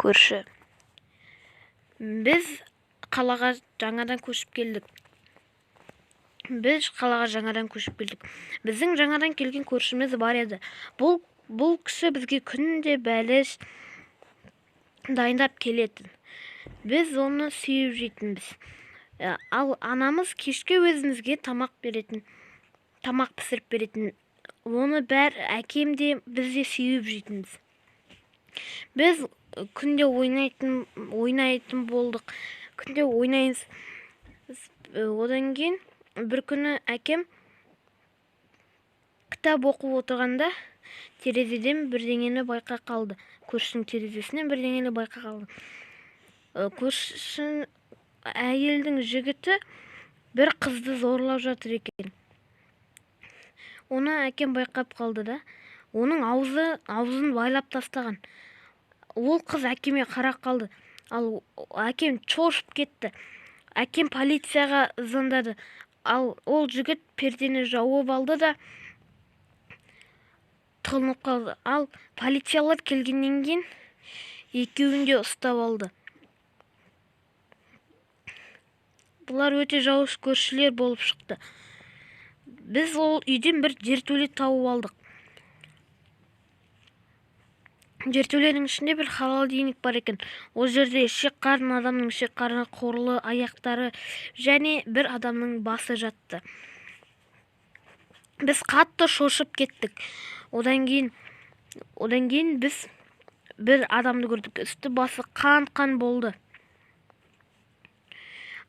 көрші. Біз қалаға жаңадан көшіп келдік. Біздің жаңадан келген көршіміз бар еді. Бұл кісі бізге күнде бәліш дайындап келетін. Біз оны сүйіп жейтінбіз. Ал анамыз кешке өзімізге тамақ пісіріп беретін. Оны әкем де біз де сүйіп жейтінбіз. Біз күнде ойнайтын болдық. Күнде ойнаймыз. Одан кейін бір күні әкем кітап оқып отырғанда терезеден бірдеңені байқа қалды. Көршінің терезесінен бірдеңені байқа қалды. Көршінің әйелдің жігіті бір қызды зорлап жатыр екен. Оны әкем байқап қалды да, оның аузын байлап тастаған. Ол қыз әкеме қарап қалды. Ал әкем шошып кетті. Әкем полицияға звондады. Ал ол жігіт пердені жауып алды да тығылып қалды. Ал полициялар келгеннен кейін екеуін де ұстап алды. Бұлар өте жауыз көршілер болып шықты. Біз ол үйден бір жертөле тауып алдық. Жертөленің ішінде бір холодильник бар екен. Ол жерде адамның шек-қарны, қолы, аяқтары және бір адамның басы жатты. Біз қатты шошып кеттік. Одан кейін біз бір адамды көрдік. Үсті басы қан болды.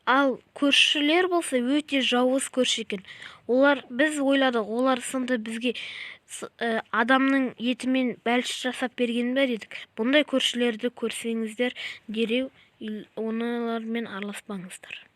Ал көршілер болса өте жауыз көрші екен. Біз ойладық, олар сынды бізге адамның етімен бәліш жасап берген бе дедік. Бұндай көршілерді көрсеңіздер, дереу олармен араласпаңыздар.